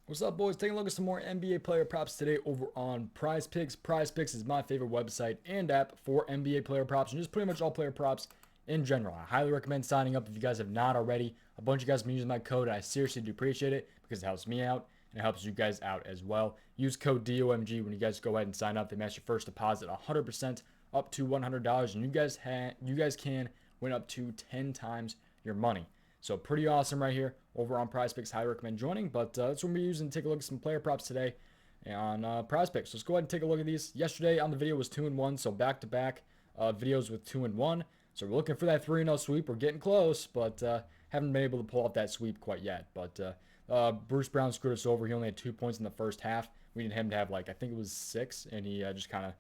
What's up, boys? Taking a look at some more NBA player props today over on PrizePicks. PrizePicks is my favorite website and app for NBA player props and just pretty much all player props in general. I highly recommend signing up if you guys have not already. A bunch of you guys have been using my code, and I seriously do appreciate it because it helps me out and it helps you guys out as well. Use code DOMG when you guys go ahead and sign up. They match your first deposit 100% up to $100, and you guys can win up to 10 times your money. So pretty awesome right here over on PrizePicks. Highly recommend joining, but that's what we're using to take a look at some player props today on PrizePicks. Let's go ahead and take a look at these. Yesterday on the video was 2-1, so back-to-back videos with 2-1. So we're looking for that 3-0 sweep. We're getting close, but haven't been able to pull off that sweep quite yet. But Bruce Brown screwed us over. He only had 2 points in the first half. We needed him to have, like, I think it was 6, and he just kind of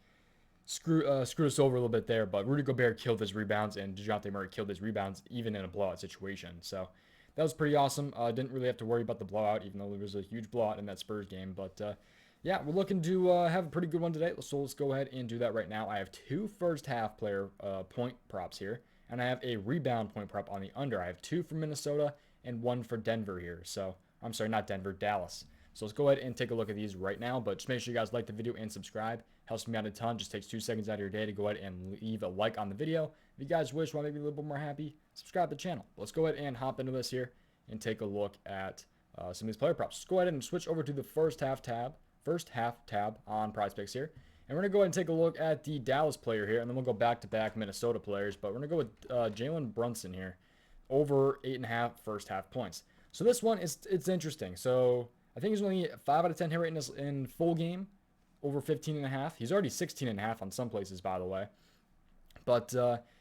screwed us over a little bit there, but Rudy Gobert killed his rebounds, and DeJounte Murray killed his rebounds, even in a blowout situation. So that was pretty awesome. Didn't really have to worry about the blowout, even though there was a huge blowout in that Spurs game. But yeah, we're looking to have a pretty good one today. So let's go ahead and do that right now. I have 2 first half player point props here, and I have a rebound point prop on the under. I have 2 for Minnesota and 1 for Denver here. So I'm sorry, not Denver, Dallas. So let's go ahead and take a look at these right now, but just make sure you guys like the video and subscribe. Helps me out a ton. Just takes 2 seconds out of your day to go ahead and leave a like on the video. If you guys wish, want to make me a little bit more happy, subscribe to the channel. But let's go ahead and hop into this here and take a look at some of these player props. Let's go ahead and switch over to the first half tab on PrizePicks here. And we're going to go ahead and take a look at the Dallas player here, and then we'll go back-to-back Minnesota players. But we're going to go with Jalen Brunson here, over 8.5 first half points. So this one, it's interesting. So I think he's only 5 out of 10 hit rate in full game, over 15.5. He's already 16.5 on some places, by the way. But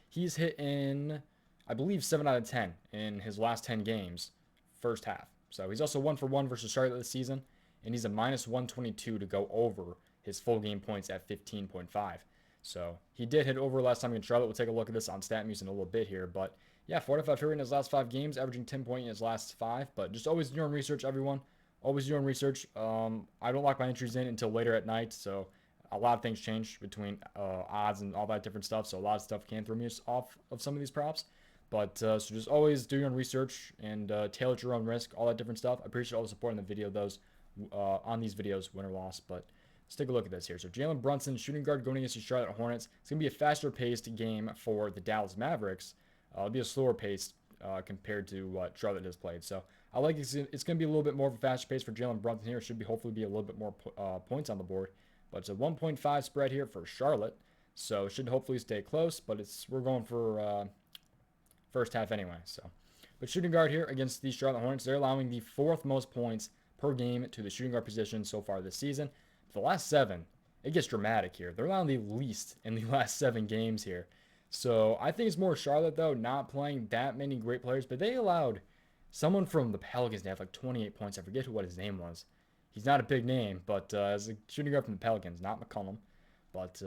he's hit in, I believe, 7 out of 10 in his last 10 games, first half. So he's also 1 for 1 versus Charlotte this season, and he's a minus 122 to go over his full game points at 15.5. So he did hit over last time against Charlotte. We'll take a look at this on Statmuse in a little bit here. But yeah, 4 out of 5 hit rate in his last 5 games, averaging 10 points in his last 5. But just always do your own research, everyone. Always doing research. I don't lock my entries in until later at night, so a lot of things change between odds and all that different stuff. So a lot of stuff can throw me off of some of these props. But so just always do your own research and tailor at your own risk, all that different stuff. I appreciate all the support in the video, on these videos, win or loss. But let's take a look at this here. So Jalen Brunson, shooting guard going against the Charlotte Hornets. It's going to be a faster paced game for the Dallas Mavericks. It'll be a slower paced compared to what Charlotte has played. So I like it's going to be a little bit more of a faster pace for Jalen Brunson here. It should be hopefully be a little bit more points on the board. But it's a 1.5 spread here for Charlotte. So it should hopefully stay close. But we're going for first half anyway. So, but shooting guard here against the Charlotte Hornets, they're allowing the 4th most points per game to the shooting guard position so far this season. For the last 7, it gets dramatic here. They're allowing the least in the last 7 games here. So I think it's more Charlotte, though, not playing that many great players. But they allowed someone from the Pelicans to have like 28 points. I forget what his name was. He's not a big name, but as a shooting guard from the Pelicans, not McCollum. But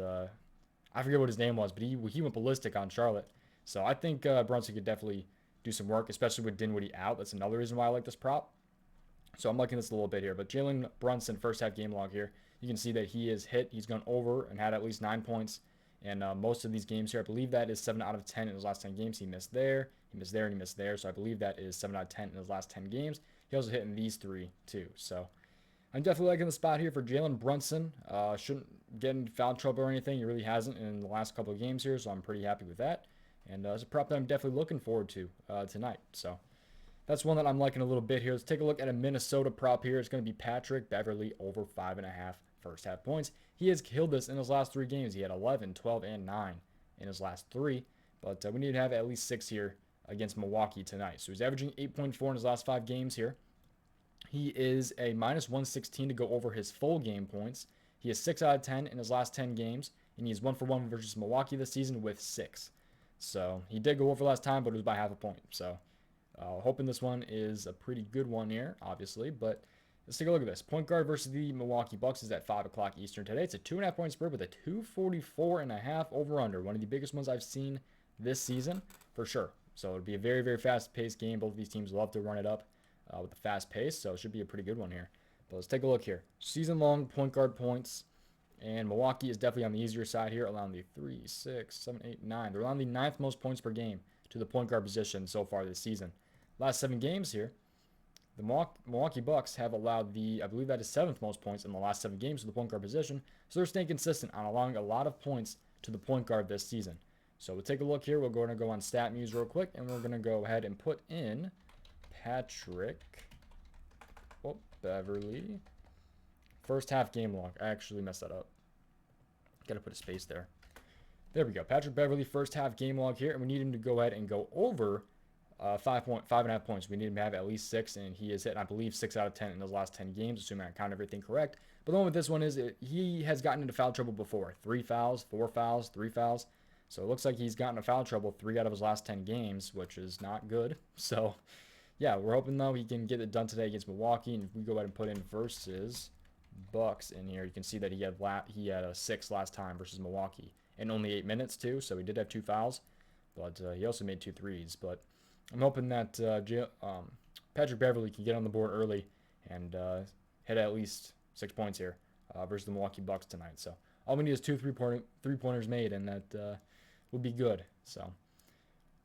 I forget what his name was, but he went ballistic on Charlotte. So I think Brunson could definitely do some work, especially with Dinwiddie out. That's another reason why I like this prop. So I'm liking this a little bit here. But Jalen Brunson, first half game log here, you can see that he is hit. He's gone over and had at least 9 points. And most of these games here, I believe that is 7 out of 10 in his last 10 games. He missed there, he missed there, and he missed there. So I believe that is 7 out of 10 in his last 10 games. He also hit in these 3 too. So I'm definitely liking the spot here for Jalen Brunson. Shouldn't get in foul trouble or anything. He really hasn't in the last couple of games here, so I'm pretty happy with that. And it's a prop that I'm definitely looking forward to tonight. So that's one that I'm liking a little bit here. Let's take a look at a Minnesota prop here. It's going to be Patrick Beverley over 5.5 first half points. He has killed this in his last 3 games. He had 11, 12, and 9 in his last 3. But we need to have at least 6 here against Milwaukee tonight. So he's averaging 8.4 in his last 5 games here. He is a minus 116 to go over his full game points. He is 6 out of 10 in his last 10 games. And he's 1 for 1 versus Milwaukee this season with 6. So he did go over last time, but it was by half a point. So hoping this one is a pretty good one here, obviously. But let's take a look at this. Point guard versus the Milwaukee Bucks is at 5 o'clock Eastern today. It's a 2.5 point spread with a 244.5 over-under. One of the biggest ones I've seen this season, for sure. So it'll be a very, very fast-paced game. Both of these teams love to run it up with a fast pace, so it should be a pretty good one here. But let's take a look here. Season-long point guard points. And Milwaukee is definitely on the easier side here, allowing the 3, 6, 7, 8, 9. They're allowing the 9th most points per game to the point guard position so far this season. Last 7 games here, The Milwaukee Bucks have allowed I believe that is 7th most points in the last 7 games to the point guard position. So they're staying consistent on allowing a lot of points to the point guard this season. So we'll take a look here. We're going to go on Statmuse real quick, and we're going to go ahead and put in Beverley. First half game log. I actually messed that up. Got to put a space there. There we go. Patrick Beverley, first half game log here, and we need him to go ahead and go over 5.5 points. We need him to have at least 6, and he has hit, I believe, 6 out of 10 in those last 10 games, assuming I count everything correct. But the one with this one is he has gotten into foul trouble before. 3 fouls, 4 fouls, 3 fouls. So it looks like he's gotten into foul trouble 3 out of his last 10 games, which is not good. So, yeah, we're hoping, though, he can get it done today against Milwaukee. And if we go ahead and put in versus Bucks in here, you can see that he had a 6 last time versus Milwaukee in only 8 minutes, too. So he did have 2 fouls, but he also made 2 threes. But I'm hoping that Patrick Beverley can get on the board early and hit at least 6 points here versus the Milwaukee Bucks tonight. So all we need is 2 three-pointers made, and that will be good. So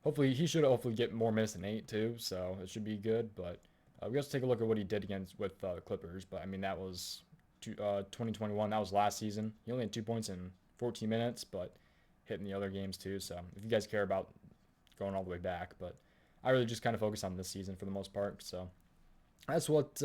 hopefully he should get more minutes than 8 too. So it should be good. But we also take a look at what he did with the Clippers. But I mean, that was 2021. That was last season. He only had 2 points in 14 minutes, but hitting the other games too. So if you guys care about going all the way back, but I really just kind of focus on this season for the most part. So that's what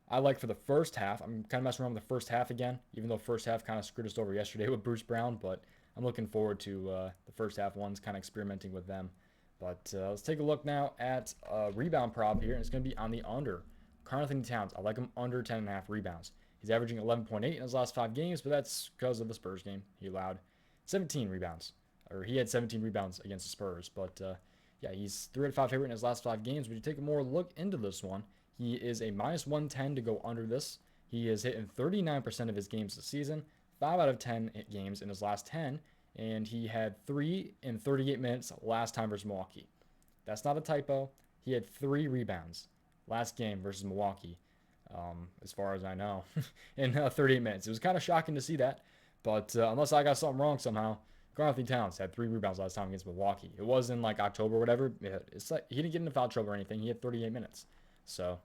I like for the first half. I'm kind of messing around with the first half again, even though first half kind of screwed us over yesterday with Bruce Brown, but I'm looking forward to the first half ones, kind of experimenting with them. But let's take a look now at a rebound prop here, and it's going to be on the under. Karl-Anthony Towns, I like him under 10.5 rebounds. He's averaging 11.8 in his last 5 games, but that's because of the Spurs game. He allowed 17 rebounds, or he had 17 rebounds against the Spurs. But yeah, he's 3 out of 5 favorite in his last 5 games. When you take a more look into this one, he is a minus 110 to go under this. He has hit in 39% of his games this season, 5 out of 10 games in his last 10, and he had 3 in 38 minutes last time versus Milwaukee. That's not a typo. He had 3 rebounds last game versus Milwaukee, as far as I know, in 38 minutes. It was kind of shocking to see that, but unless I got something wrong somehow, Karl-Anthony Towns had 3 rebounds last time against Milwaukee. It was in like October or whatever. It's like he didn't get into foul trouble or anything. He had 38 minutes. So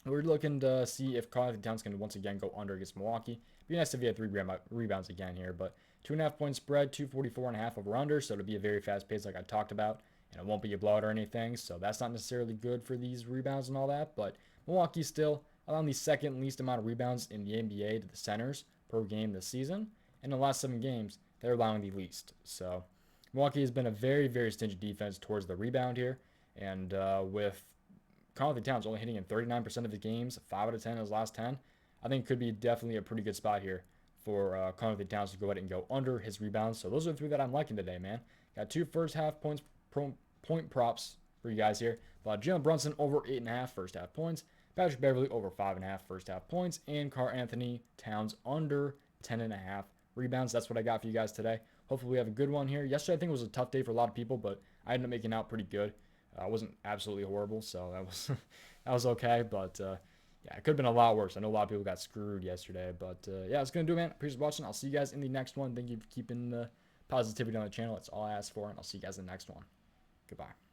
we're looking to see if Karl-Anthony Towns can once again go under against Milwaukee. It'd be nice if he had 3 rebounds again here, but 2.5 point spread, 244.5 over under, so it'll be a very fast pace like I talked about, and it won't be a blowout or anything, so that's not necessarily good for these rebounds and all that, but Milwaukee's still allowing the second least amount of rebounds in the NBA to the centers per game this season. In the last 7 games, they're allowing the least. So Milwaukee has been a very, very stingy defense towards the rebound here, and with Karl-Anthony Towns only hitting in 39% of his games, 5 out of 10 in his last 10, I think could be definitely a pretty good spot here for Karl-Anthony Towns to go ahead and go under his rebounds. So those are the 3 that I'm liking today, man. Got 2 first half point props for you guys here. Jalen Brunson over 8.5 first half points, Patrick Beverley over 5.5 first half points, and Karl-Anthony Towns under 10.5 rebounds. That's what I got for you guys today. Hopefully we have a good one here. Yesterday I think it was a tough day for a lot of people, but I ended up making out pretty good. I wasn't absolutely horrible, so that was that was okay. But yeah, it could have been a lot worse. I know a lot of people got screwed yesterday, but yeah, that's gonna do it, man. Appreciate watching. I'll see you guys in the next one. Thank you for keeping the positivity on the channel. That's all I ask for, and I'll see you guys in the next one. Goodbye.